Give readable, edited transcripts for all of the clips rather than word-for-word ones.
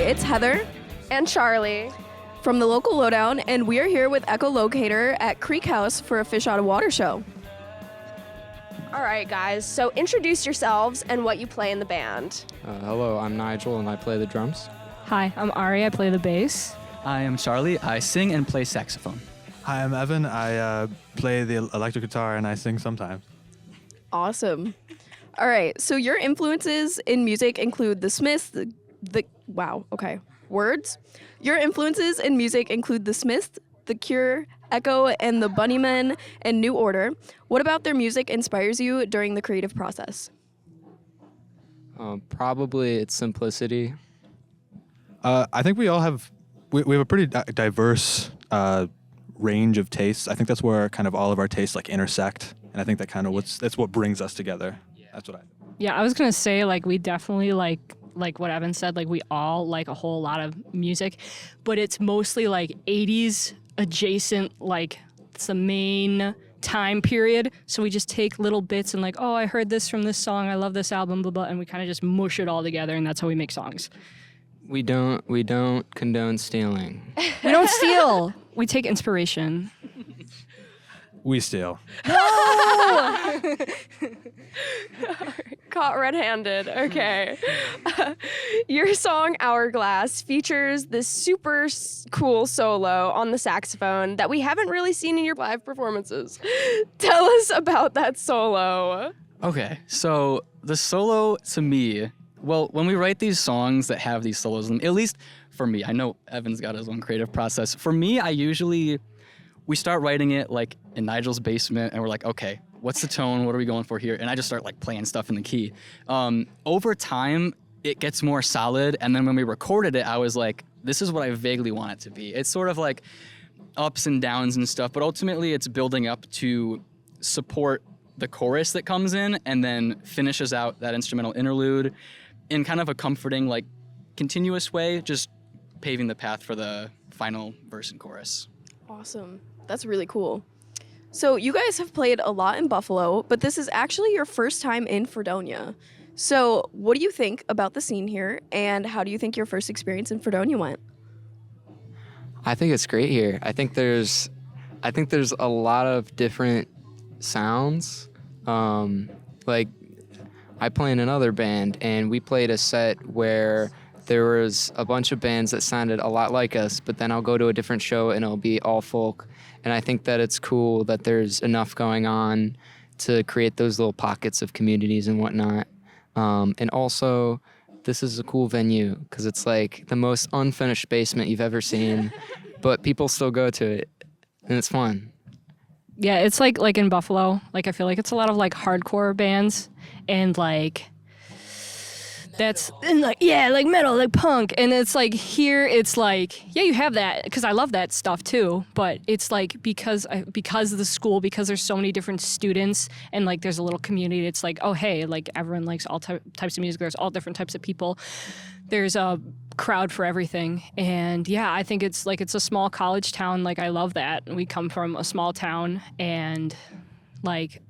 it's Heather and Charlie from the local lowdown, and we are here with echolocator at Creek House for a Fish Out of Water show. All right, guys, so introduce yourselves and what you play in the band. Hello, I'm Nigel and I play the drums. Hi, I'm Ari, I play the bass. I am Charlie, I sing and play saxophone. Hi, I'm Evan, I play the electric guitar and I sing sometimes. Awesome. All right, so your influences in music include the Smiths, words. Your influences in music include the Smiths, the Cure, Echo, and the Bunnymen, and New Order. What about their music inspires you during the creative process? Probably its simplicity. I think we all have, we have a pretty diverse range of tastes. I think that's where kind of all of our tastes like intersect, and I think that kind of that's what brings us together. That's what I. Yeah, I was gonna say we definitely like what Evan said, we all like a whole lot of music, but it's mostly 80s adjacent, it's the main time period. So we just take little bits and I heard this from this song, I love this album, blah blah, and we kind of just mush it all together, and that's how we make songs. We don't condone stealing. We don't steal. We take inspiration. We steal. No! Caught red-handed. Okay. Your song Hourglass features this super cool solo on the saxophone that we haven't really seen in your live performances. Tell us about that solo. Okay, so the solo to me, well, when we write these songs that have these solos in them, at least for me, I know Evan's got his own creative process. For me, we start writing it in Nigel's basement, and we're okay, what's the tone? What are we going for here? And I just start playing stuff in the key. Over time, it gets more solid, and then when we recorded it, I was this is what I vaguely want it to be. It's sort of ups and downs and stuff, but ultimately it's building up to support the chorus that comes in and then finishes out that instrumental interlude in kind of a comforting, continuous way, just paving the path for the final verse and chorus. Awesome. That's really cool. So you guys have played a lot in Buffalo, but this is actually your first time in Fredonia. So what do you think about the scene here, and how do you think your first experience in Fredonia went? I think it's great here. I think there's a lot of different sounds. I play in another band, and we played a set where there was a bunch of bands that sounded a lot like us, but then I'll go to a different show and it'll be all folk. And I think that it's cool that there's enough going on to create those little pockets of communities and whatnot. And also, this is a cool venue because it's the most unfinished basement you've ever seen, but people still go to it, and it's fun. Yeah, it's like in Buffalo. I feel it's a lot of hardcore bands and that's and metal, punk, and it's here it's you have that because I love that stuff too, but it's because of the school, because there's so many different students and there's a little community. It's oh hey, everyone likes all types of music. There's all different types of people. There's a crowd for everything, and yeah, I think it's it's a small college town. I love that. We come from a small town and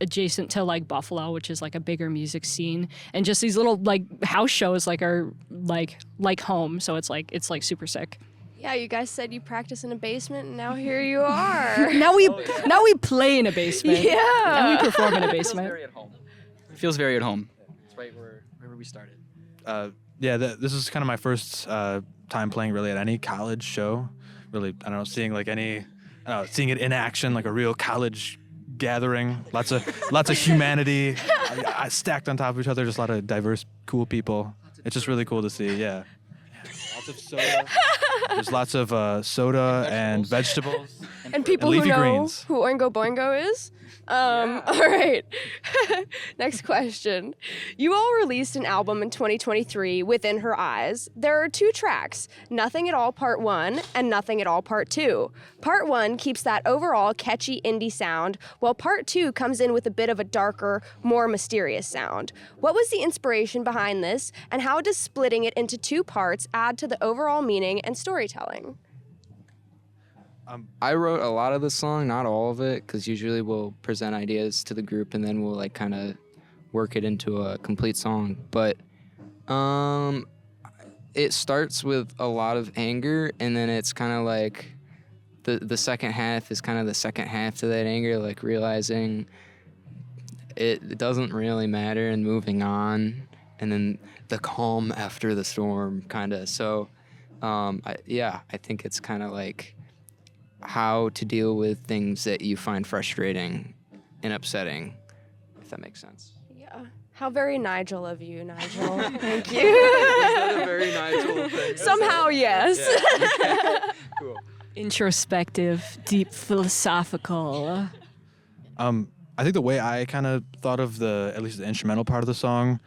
adjacent to Buffalo, which is a bigger music scene, and just these little house shows are home, so it's super sick. Yeah, you guys said you practice in a basement, and now here you are. now we play in a basement. Yeah. Now we perform in a basement. It feels very at home. It's right where we started. This is kind of my first time playing really at any college show. Really, I don't know, seeing it in action, a real college gathering, lots of humanity stacked on top of each other, just a lot of diverse, cool people. It's just really cool to see. Yeah. Lots of soda. There's lots of soda and vegetables and people and who know greens. who Oingo Boingo is. All right. Next question. You all released an album in 2023, Within Her Eyes. There are 2 tracks, Nothing at All Part 1 and Nothing at All Part 2. Part 1 keeps that overall catchy indie sound, while Part 2 comes in with a bit of a darker, more mysterious sound. What was the inspiration behind this, and how does splitting it into 2 parts add to the overall meaning and storytelling? I wrote a lot of the song, not all of it, because usually we'll present ideas to the group and then we'll kind of work it into a complete song. But it starts with a lot of anger, and then it's kind of like the second half is kind of the second half to that anger, like realizing it doesn't really matter and moving on, and then the calm after the storm, kind of. So, I think it's kind of like how to deal with things that you find frustrating and upsetting, if that makes sense. Yeah. How very Nigel of you, Nigel. Thank you. Is that a very Nigel thing? Somehow, yes. Yeah. Cool. Introspective, deep philosophical. I think the way I kind of thought of at least the instrumental part of the song,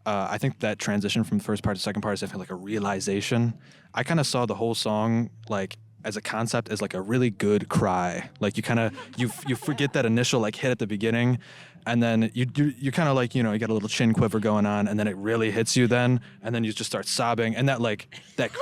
I think that transition from the first part to the second part is definitely like a realization. I kind of saw the whole song like as a concept as like a really good cry. Like you kind of you forget that initial like hit at the beginning, and then you kind of like, you know, you got a little chin quiver going on, and then it really hits you then, and then you just start sobbing, and that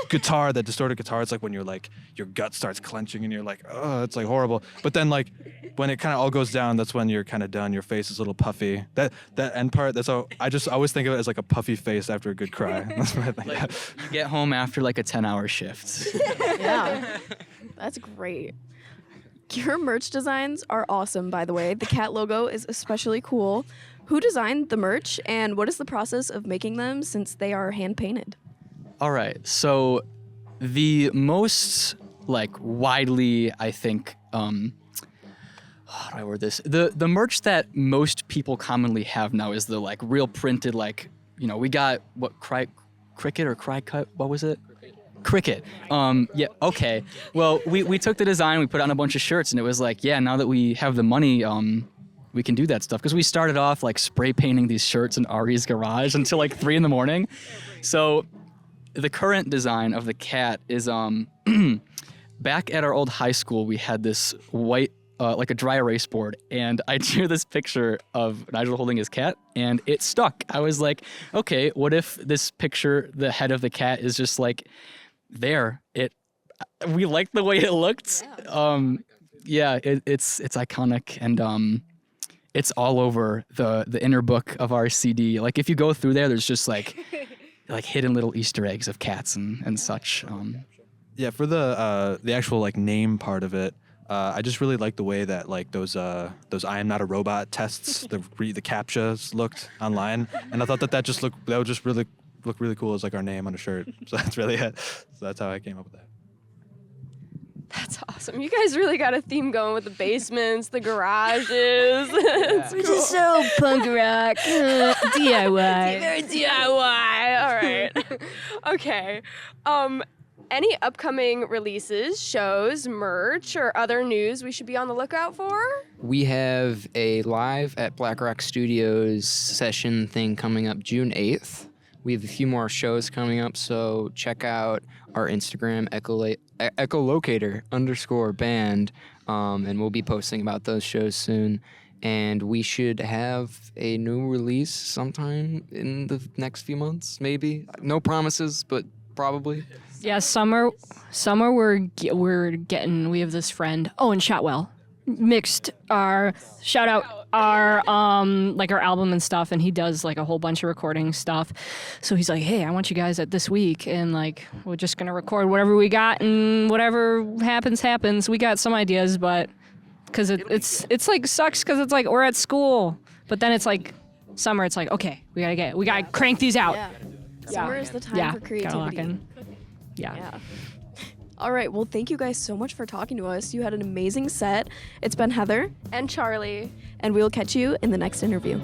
guitar, that distorted guitar, it's like when you're like your gut starts clenching and you're like, oh, it's like horrible. But then like when it kind of all goes down, that's when you're kind of done. Your face is a little puffy. That end part, that's how I always think of it as like a puffy face after a good cry. That's what I think. Like, you get home after like a 10-hour shift. Yeah. That's great. Your merch designs are awesome, by the way. The cat logo is especially cool. Who designed the merch, and what is the process of making them since they are hand painted? All right. So the most like widely, I think, how do I word this? The merch that most people commonly have now is the like real printed, like, you know, we got what cricket or cry cut, what was it? Cricket. Yeah, okay. Well, we took the design, we put on a bunch of shirts, and it was like, yeah, now that we have the money, we can do that stuff. Because we started off like spray painting these shirts in Ari's garage until like 3 a.m. So the current design of the cat is back at our old high school, we had this white like a dry erase board, and I drew this picture of Nigel holding his cat, and it stuck. I was like, okay, what if this picture, the head of the cat, is just like there? We liked the way it looked. Yeah, it's iconic, and it's all over the inner book of our CD. Like if you go through there's just like hidden little Easter eggs of cats and such. Yeah, for the actual like name part of it, I just really like the way that like those I am not a robot tests, the CAPTCHAs looked online, and I thought that would just really look really cool as like our name on a shirt. So that's really it. So that's how I came up with that. That's awesome. You guys really got a theme going with the basements, the garages. It's Which cool. is so punk rock. DIY. Very DIY. All right. Okay. Any upcoming releases, shows, merch, or other news we should be on the lookout for? We have a live at Black Rock Studios session thing coming up June 8th. We have a few more shows coming up, so check out our Instagram, echolocator_band, and we'll be posting about those shows soon. And we should have a new release sometime in the next few months, maybe. No promises, but probably. Yeah, summer we're getting, we have this friend, Owen Shotwell, mixed our, shout out our like our album and stuff, and he does like a whole bunch of recording stuff. So he's like, hey, I want you guys at this week, and like we're just gonna record whatever we got, and whatever happens. We got some ideas, but because it's like sucks because it's like we're at school, but then it's like summer, it's like, okay, we gotta crank these out. Yeah. Summer is the time for creativity. Gotta lock in. Yeah. All right. Well, thank you guys so much for talking to us. You had an amazing set. It's been Heather And Charlie. and we'll catch you in the next interview.